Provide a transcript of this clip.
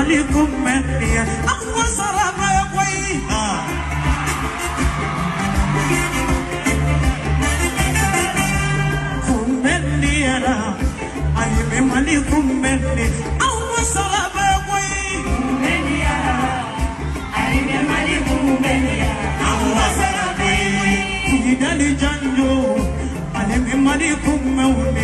mali kummendiya akwa saraba kwai kummendiya da ali mali kummendi akwa saraba kwai kummendiya ali mali kummendiya akwa saraba kwai kidali janjo ali mali kummendi